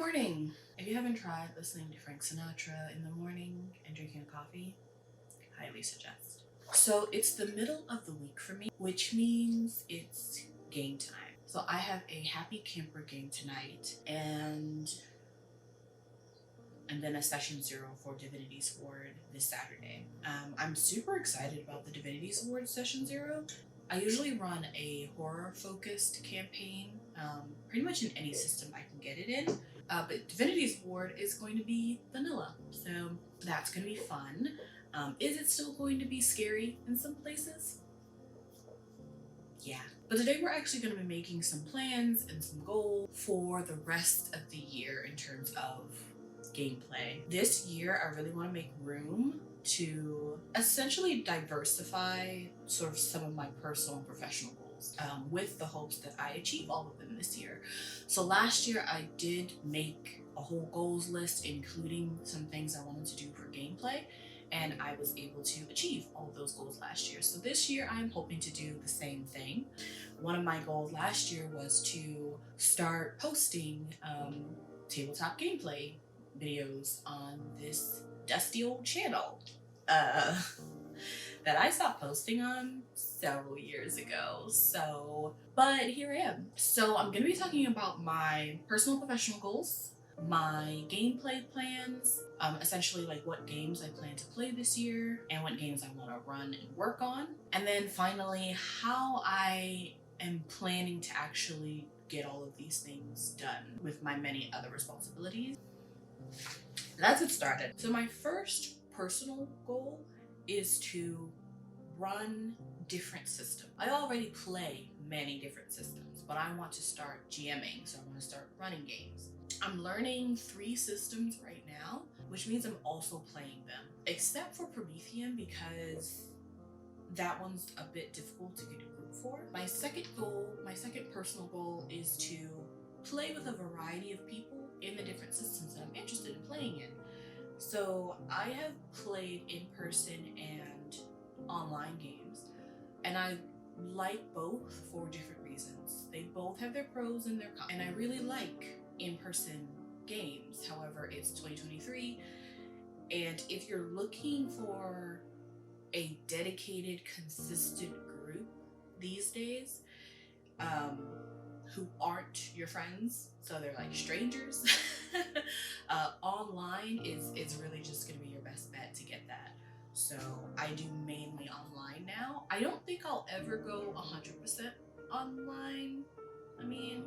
Morning! If you haven't tried listening to Frank Sinatra in the morning and drinking a coffee, highly suggest. So it's the middle of the week for me, which means it's game time. So I have a Happy Camper game tonight and then a session 0 for Divinity Sword this Saturday. I'm super excited about the Divinity Sword session 0. I usually run a horror-focused campaign, pretty much in any system I can get it in. But Divinity Sword is going to be vanilla, so that's going to be fun. Is it still going to be scary in some places? Yeah. But today we're actually going to be making some plans and some goals for the rest of the year in terms of gameplay. This year I really want to make room to essentially diversify sort of some of my personal and professional goals, with the hopes that I achieve all of them this year. So last year I did make a whole goals list, including some things I wanted to do for gameplay, and I was able to achieve all of those goals last year. So this year I'm hoping to do the same thing. One of my goals last year was to start posting tabletop gameplay videos on this dusty old channel that I stopped posting on several years ago. But here I am. So I'm gonna be talking about my personal and professional goals, my gameplay plans, essentially like what games I plan to play this year and what games I want to run and work on, and then finally how I am planning to actually get all of these things done with my many other responsibilities. Let's get started. So my first personal goal is to run different systems. I already play many different systems, but I want to start GMing, so I want to start running games. I'm learning 3 systems right now, which means I'm also playing them, except for Promethean because that one's a bit difficult to get a group for. My second personal goal is to play with a variety of people in the different systems that I'm interested in playing in. So I have played in person and online games, and I like both for different reasons. They both have their pros and their cons, and I really like in-person games. However, it's 2023, and if you're looking for a dedicated, consistent group these days, who aren't your friends, so they're like strangers, online is really just gonna be your best bet to get that. So I do mainly online now. I don't think I'll ever go 100% online. I mean,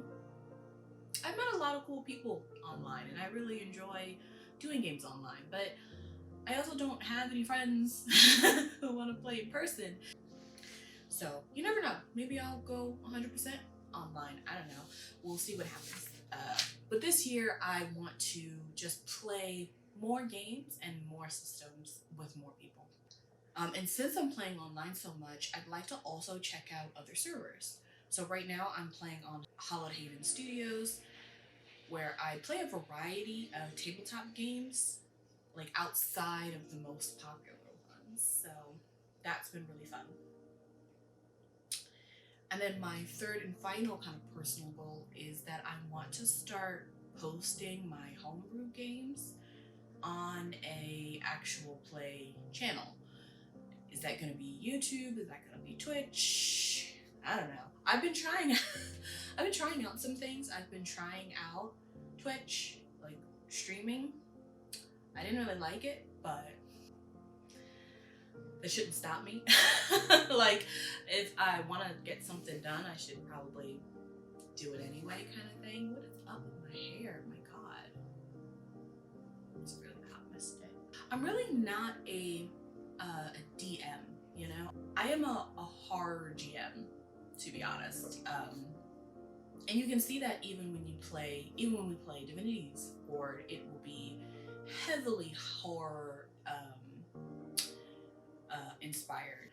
I've met a lot of cool people online and I really enjoy doing games online, but I also don't have any friends who want to play in person. So you never know. Maybe I'll go 100% online. I don't know. We'll see what happens. But this year I want to just play more games and more systems with more people. And since I'm playing online so much, I'd like to also check out other servers. So right now I'm playing on Hallowed Haven Studios, where I play a variety of tabletop games, like outside of the most popular ones. So that's been really fun. And then my third and final kind of personal goal is that I want to start posting my homebrew games on a actual play channel. Is that going to be YouTube? Is that going to be Twitch? I don't know. I've been trying out some things. I've been trying out Twitch, like streaming. I didn't really like it, but it shouldn't stop me. Like, if I want to get something done, I should probably do it anyway, kind of thing. What is up with my hair? My God. It's really hot mistake. I'm really not a DM, you know? I am a horror GM, to be honest. And you can see that even when we play Divinity's Board, it will be heavily horror inspired.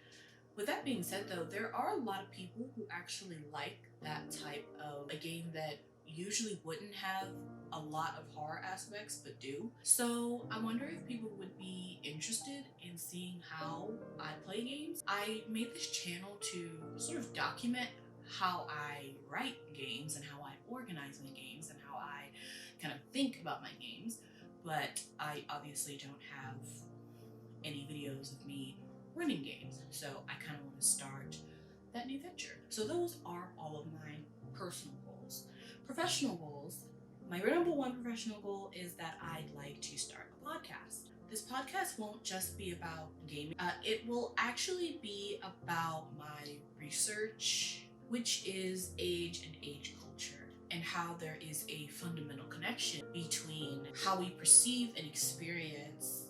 With that being said though, there are a lot of people who actually like that type of a game that usually wouldn't have a lot of horror aspects but do. So I wonder if people would be interested in seeing how I play games. I made this channel to sort of document how I write games and how I organize my games and how I kind of think think about my games, but I obviously don't have any videos of me running games. So I kind of want to start that new venture. So those are all of my personal goals. Professional goals. My number one professional goal is that I'd like to start a podcast. This podcast won't just be about gaming. It will actually be about my research, which is age and age culture, and how there is a fundamental connection between how we perceive and experience,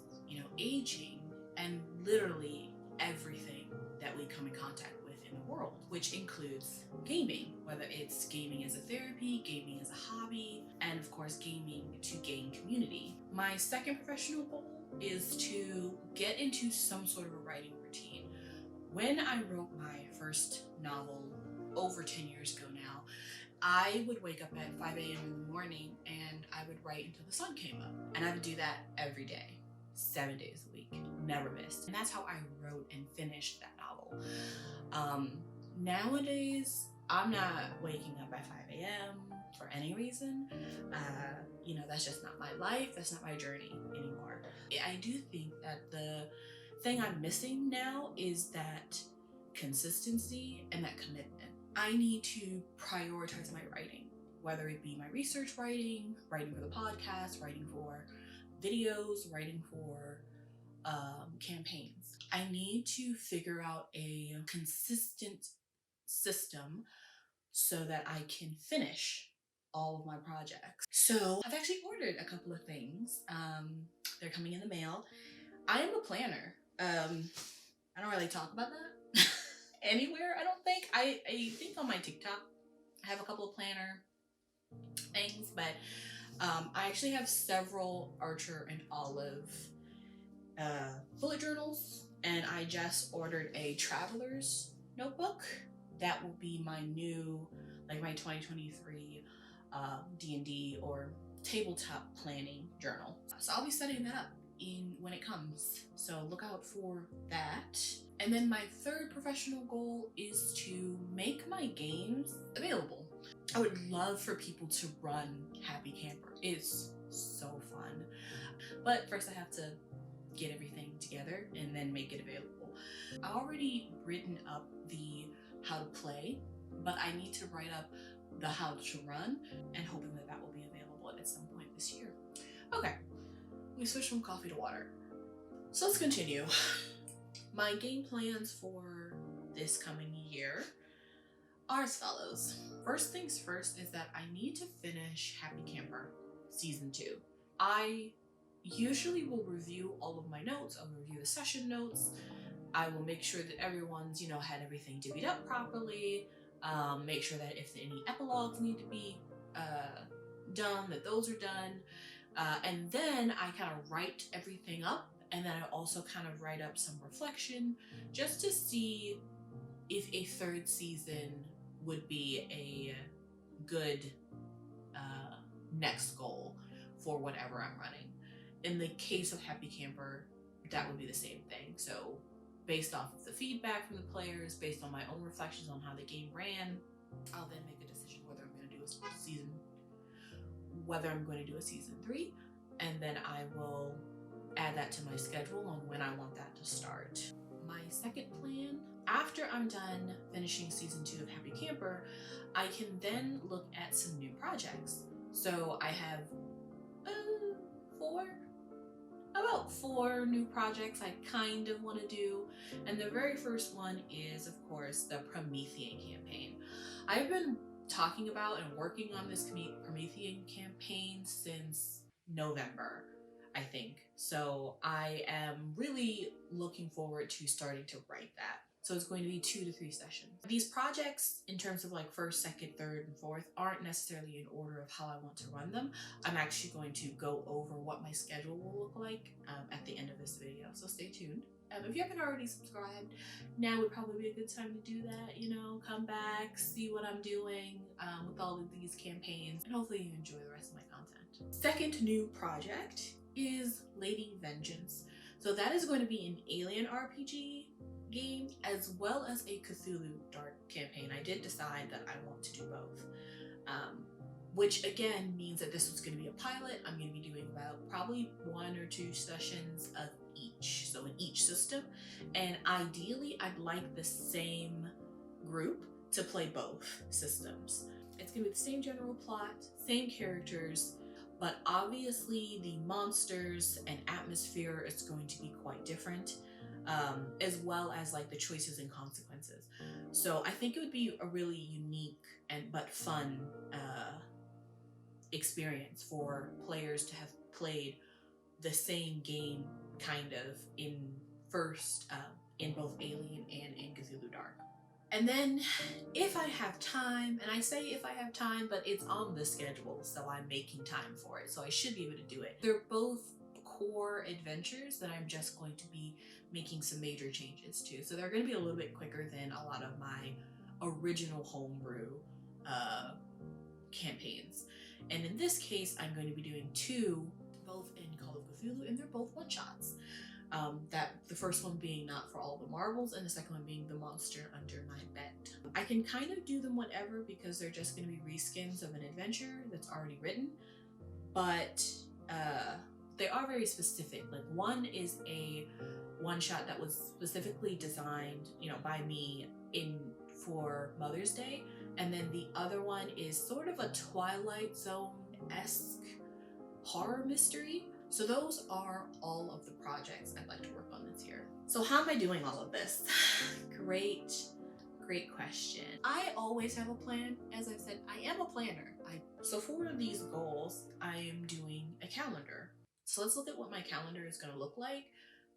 aging, and literally everything that we come in contact with in the world, which includes gaming, whether it's gaming as a therapy, gaming as a hobby, and of course gaming to gain community. My second professional goal is to get into some sort of a writing routine. When I wrote my first novel over 10 years ago now, I would wake up at 5 a.m. in the morning and I would write until the sun came up. And I would do that every day, 7 days a week, never missed. And that's how I wrote and finished that novel. Nowadays, I'm not waking up at 5 a.m. for any reason. That's just not my life. That's not my journey anymore. I do think that the thing I'm missing now is that consistency and that commitment. I need to prioritize my writing, whether it be my research writing, writing for the podcast, writing for videos, writing for campaigns. I need to figure out a consistent system so that I can finish all of my projects. So I've actually ordered a couple of things. They're coming in the mail. I am a planner. I don't really talk about that anywhere, I don't think. I think on my TikTok I have a couple of planner things, but I actually have several Archer and Olive bullet journals, and I just ordered a traveler's notebook. That will be my new, my 2023 DnD or tabletop planning journal. So I'll be setting that up when it comes. So look out for that. And then my third professional goal is to make my games available. I would love for people to run Happy Camper. It's so fun. But first I have to get everything together and then make it available. I already written up the how to play, but I need to write up the how to run, and hoping that will be available at some point this year. Okay, we switch from coffee to water. So let's continue. My game plans for this coming year are as follows. First things first is that I need to finish Happy Camper Season 2. I usually will review all of my notes. I'll review the session notes. I will make sure that everyone's, had everything divvied up properly. Make sure that if any epilogues need to be done, that those are done. And then I kind of write everything up, and then I also kind of write up some reflection just to see if a third season would be a good next goal for whatever I'm running. In the case of Happy Camper, that would be the same thing. So based off of the feedback from the players, based on my own reflections on how the game ran, I'll then make a decision whether I'm going to do a season 3, and then I will add that to my schedule on when I want that to start. My second plan, after I'm done finishing season 2 of Happy Camper, I can then look at some new projects. So I have about 4 new projects I kind of want to do, and the very first one is, of course, the Promethean campaign. I've been talking about and working on this Promethean campaign since November, I think. So I am really looking forward to starting to write that. So it's going to be 2 to 3 sessions. These projects, in terms of first, second, third, and fourth, aren't necessarily in order of how I want to run them. I'm actually going to go over what my schedule will look like at the end of this video, so stay tuned. If you haven't already subscribed, now would probably be a good time to do that, come back, see what I'm doing with all of these campaigns, and hopefully you enjoy the rest of my content. Second new project is Lady Vengeance. So that is going to be an alien RPG game as well as a Cthulhu Dark campaign. I did decide that I want to do both. which again means that this was going to be a pilot. I'm going to be doing about probably 1 or 2 sessions of each, so in each system. And ideally, I'd like the same group to play both systems. It's going to be the same general plot, same characters, but obviously the monsters and atmosphere is going to be quite different, as well as like the choices and consequences. So I think it would be a really unique but fun experience for players to have played the same game kind of in both Alien and in Cthulhu Dark. And then if I have time, and I say if I have time, but it's on the schedule, so I'm making time for it, so I should be able to do it. They're both core adventures that I'm just going to be making some major changes to. So they're going to be a little bit quicker than a lot of my original homebrew campaigns. And in this case, I'm going to be doing 2, both in Call of Cthulhu, and they're both one-shots. That the first one being Not for All the Marbles, and the second one being The Monster Under My Bed. I can kind of do them whatever because they're just going to be reskins of an adventure that's already written, but they are very specific. Like, one is a one-shot that was specifically designed, by me for Mother's Day, and then the other one is sort of a Twilight Zone-esque horror mystery. So those are all of the projects I'd like to work on this year. So how am I doing all of this? Great question. I always have a plan. As I've said, I am a planner. So for these goals, I am doing a calendar. So let's look at what my calendar is going to look like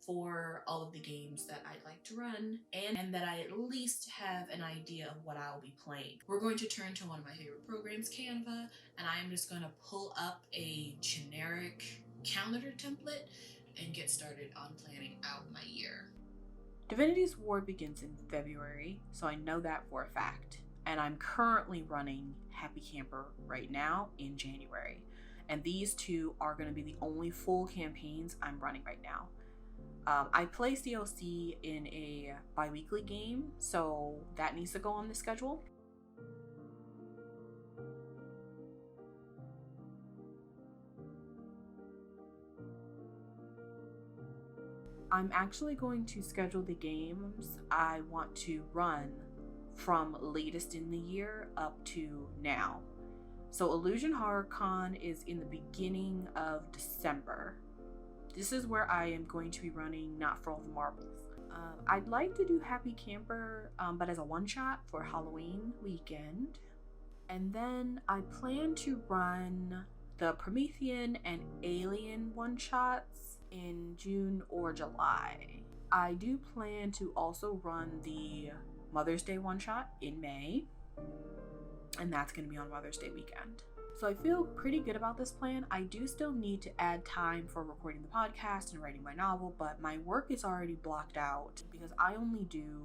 for all of the games that I'd like to run, and that I at least have an idea of what I'll be playing. We're going to turn to one of my favorite programs, Canva, and I'm just going to pull up a generic calendar template and get started on planning out my year. Divinity's War begins in February, so I know that for a fact. And I'm currently running Happy Camper right now in January. And these 2 are going to be the only full campaigns I'm running right now. I play CoC in a bi-weekly game, so that needs to go on the schedule. I'm actually going to schedule the games I want to run from latest in the year up to now. So Illusion Horror Con is in the beginning of December. This is where I am going to be running Not for All the Marbles. I'd like to do Happy Camper, but as a one-shot for Halloween weekend. And then I plan to run the Promethean and Alien one-shots in June or July. I do plan to also run the Mother's Day one-shot in May, and that's going to be on Mother's Day weekend. So I feel pretty good about this plan. I do still need to add time for recording the podcast and writing my novel, but my work is already blocked out because I only do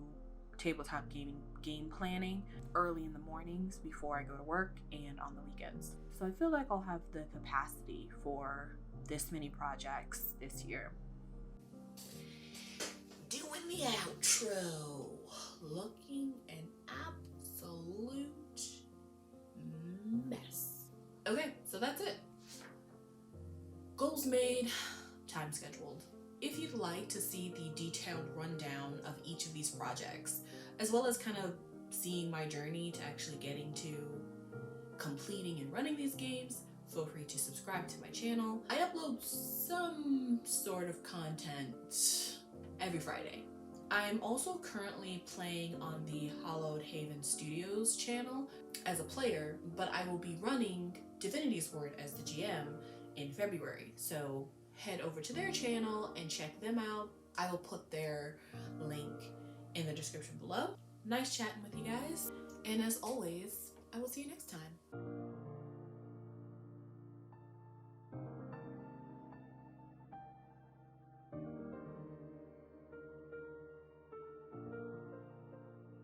tabletop game planning early in the mornings before I go to work and on the weekends. So I feel like I'll have the capacity for this many projects this year. Doing the outro. Looking an absolute mess. Okay, so that's it. Goals made, time scheduled. If you'd like to see the detailed rundown of each of these projects, as well as kind of seeing my journey to actually getting to completing and running these games, feel free to subscribe to my channel. I upload some sort of content every Friday. I'm also currently playing on the Hallowed Haven Studios channel as a player, but I will be running Divinity's Word as the GM in February. So head over to their channel and check them out. I will put their link in the description below. Nice chatting with you guys, and as always, I will see you next time.